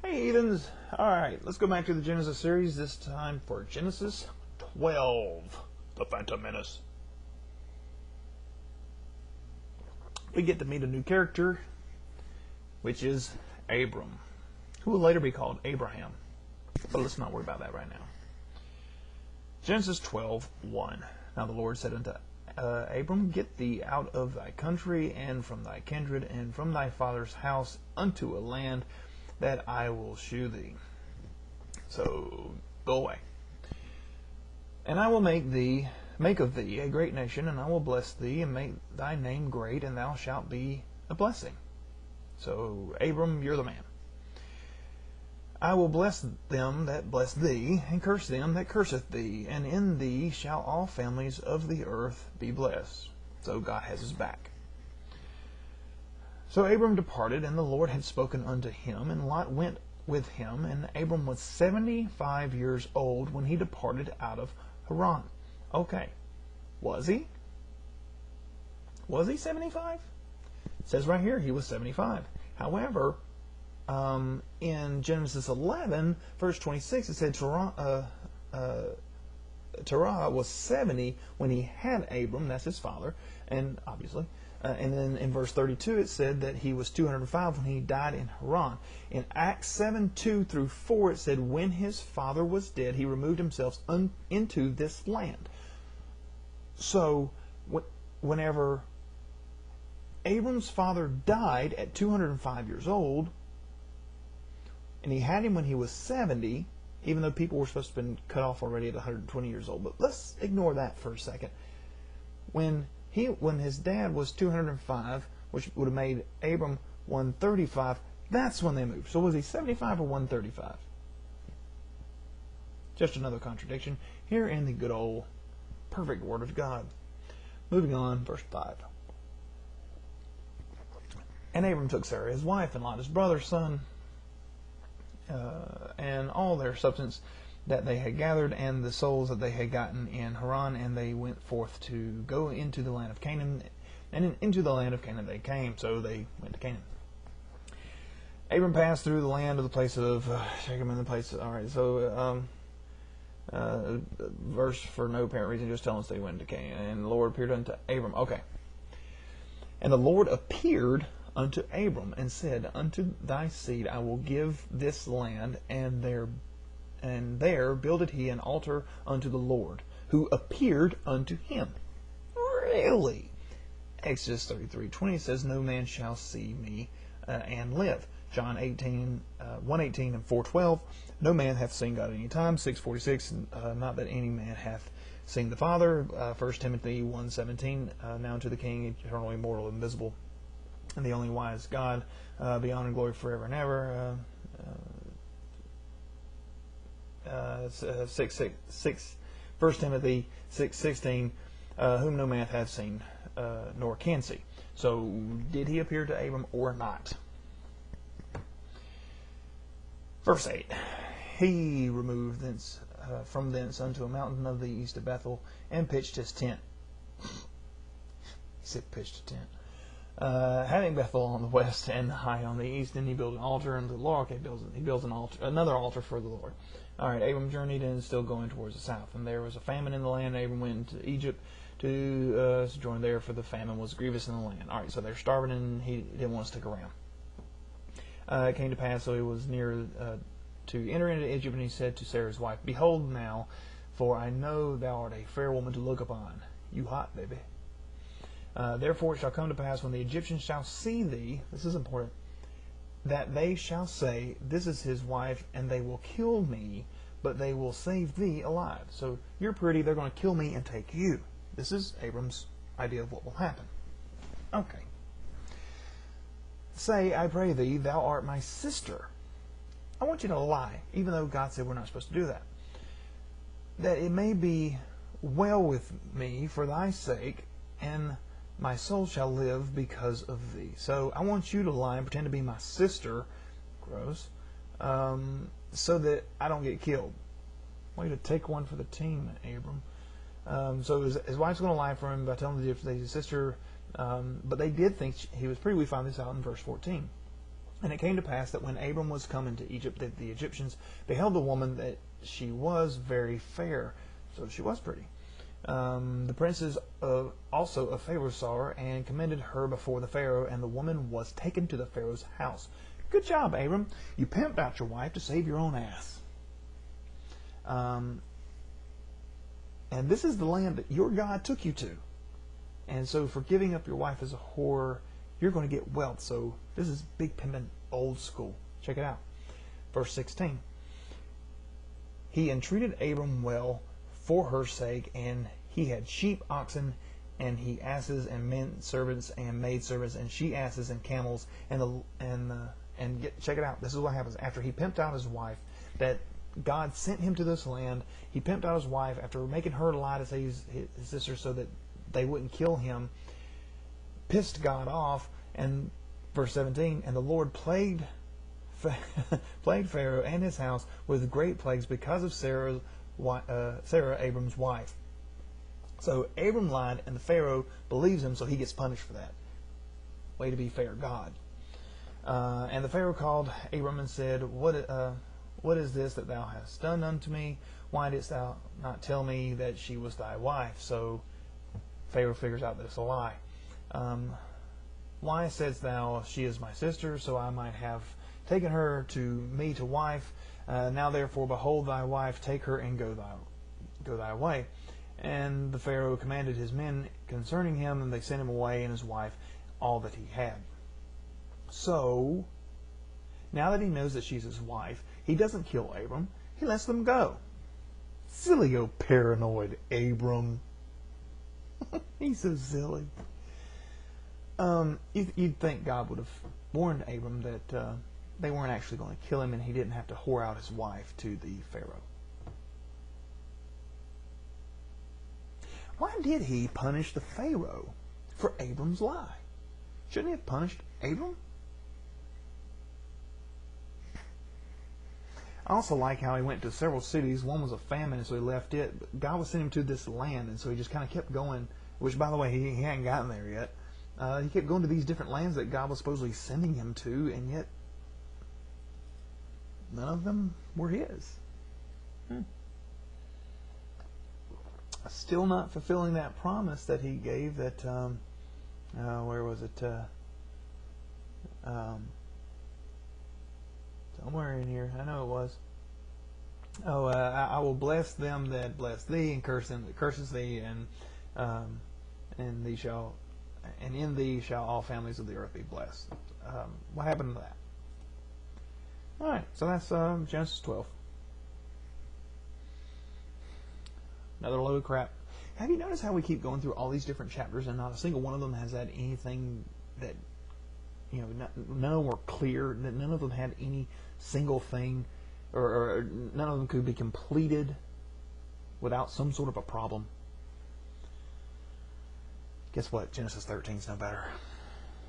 Hey, heathens! Alright, let's go back to the Genesis series, this time for Genesis 12, The Phantom Menace. We get to meet a new character, which is Abram, who will later be called Abraham. But let's not worry about that right now. Genesis 12:1. Now the Lord said unto Abram, Get thee out of thy country, and from thy kindred, and from thy father's house, unto a land that I will shew thee. So go away. And I will make of thee a great nation, and I will bless thee, and make thy name great, and thou shalt be a blessing. So, Abram, you're the man. I will bless them that bless thee, and curse them that curseth thee, and in thee shall all families of the earth be blessed. So God has his back. So Abram departed, and the Lord had spoken unto him, and Lot went with him, and Abram was 75 years old when he departed out of Haran. Okay, was he? Was he 75? It says right here he was 75. However, in Genesis 11, verse 26, it said Terah was 70 when he had Abram, that's his father, and obviously. And then in verse 32 it said that he was 205 when he died in Haran. In Acts 7:2-4 it said when his father was dead he removed himself into this land. So whenever Abram's father died at 205 years old, and he had him when he was 70, even though people were supposed to have been cut off already at 120 years old. But let's ignore that for a second. When his dad was 205, which would have made Abram 135, that's when they moved. So was he 75 or 135? Just another contradiction here in the good old perfect Word of God. Moving on, verse 5. And Abram took Sarah his wife, and Lot his brother's son, and all their substance that they had gathered, and the souls that they had gotten in Haran, and they went forth to go into the land of Canaan, and into the land of Canaan they came. So they went to Canaan. Abram passed through the land of the place of Shechem, and the place. All right, so verse for no apparent reason, just telling us they went to Canaan, and the Lord appeared unto Abram. Okay, and the Lord appeared unto Abram and said, Unto thy seed I will give this land, and there builded he an altar unto the Lord, who appeared unto him. Really? Exodus 33:20 says, No man shall see me and live. John 1:18 and 4:12, No man hath seen God at any time. 6:46, not that any man hath seen the Father. 1 Timothy 1:17, Now unto the King, eternal, immortal, invisible, and the only wise God, be honor and glory forever and ever. 1 Timothy 6:16, whom no man hath seen, nor can see. So, did he appear to Abram or not? Verse 8. He removed from thence unto a mountain of the east of Bethel, and pitched his tent. He said pitched a tent. Having Bethel on the west and Hai on the east, and he built an altar unto the Lord. Okay, he builds another altar for the Lord. All right, Abram journeyed and is still going towards the south. And there was a famine in the land. Abram went into Egypt to sojourn there, for the famine was grievous in the land. All right, so they're starving, and he didn't want to stick around. It came to pass, so he was near to enter into Egypt, and he said to Sarah's wife, Behold now, for I know thou art a fair woman to look upon. You hot, baby. Therefore it shall come to pass, when the Egyptians shall see thee, this is important, that they shall say, This is his wife, and they will kill me, but they will save thee alive. So you're pretty, they're going to kill me and take you. This is Abram's idea of what will happen. Okay. Say, I pray thee, thou art my sister. I want you to lie, even though God said we're not supposed to do that. That it may be well with me for thy sake, and my soul shall live because of thee. So I want you to lie and pretend to be my sister, gross, so that I don't get killed. Way to take one for the team, Abram. So his wife's going to lie for him by telling him that he's his sister, but they did think he was pretty. We find this out in verse 14. And it came to pass that when Abram was come into Egypt, that the Egyptians beheld the woman, that she was very fair. So she was pretty. The princes also of Pharaoh saw her, and commended her before the Pharaoh, and the woman was taken to the Pharaoh's house. Good job, Abram. You pimped out your wife to save your own ass. And this is the land that your God took you to. And so for giving up your wife as a whore, you're going to get wealth. So this is big pimping, old school. Check it out. Verse 16. He entreated Abram well for her sake, and he had sheep, oxen, and he asses, and men servants, and maid servants, and she asses, and camels, check it out. This is what happens after he pimped out his wife. That God sent him to this land. He pimped out his wife after making her lie to say he's his sister, so that they wouldn't kill him. Pissed God off, and verse 17. And the Lord plagued Pharaoh and his house with great plagues because of Sarah, Abram's wife. So Abram lied, and the Pharaoh believes him, so he gets punished for that. Way to be fair, God. And the Pharaoh called Abram and said, What is this that thou hast done unto me? Why didst thou not tell me that she was thy wife? So Pharaoh figures out that it's a lie. Why saidst thou, she is my sister, so I might have taken her to me to wife? Now therefore, behold thy wife, take her and go thy way. And the Pharaoh commanded his men concerning him, and they sent him away and his wife, all that he had. So, now that he knows that she's his wife, he doesn't kill Abram. He lets them go. Silly old paranoid Abram. He's so silly. You'd think God would have warned Abram that they weren't actually going to kill him, and he didn't have to whore out his wife to the Pharaoh. Why did he punish the Pharaoh for Abram's lie? Shouldn't he have punished Abram? I also like how he went to several cities. One was a famine, so he left it. But God was sending him to this land, and so he just kind of kept going, which, by the way, he hadn't gotten there yet. He kept going to these different lands that God was supposedly sending him to, and yet none of them were his. Still not fulfilling that promise that he gave that, where was it? Somewhere in here. I know it was. I will bless them that bless thee, and curse them that curses thee, and in thee shall all families of the earth be blessed. What happened to that? Alright, so that's Genesis 12. Another load of crap. Have you noticed how we keep going through all these different chapters and not a single one of them has had anything that, none of them were clear, that none of them had any single thing, or none of them could be completed without some sort of a problem? Guess what? Genesis 13 is no better.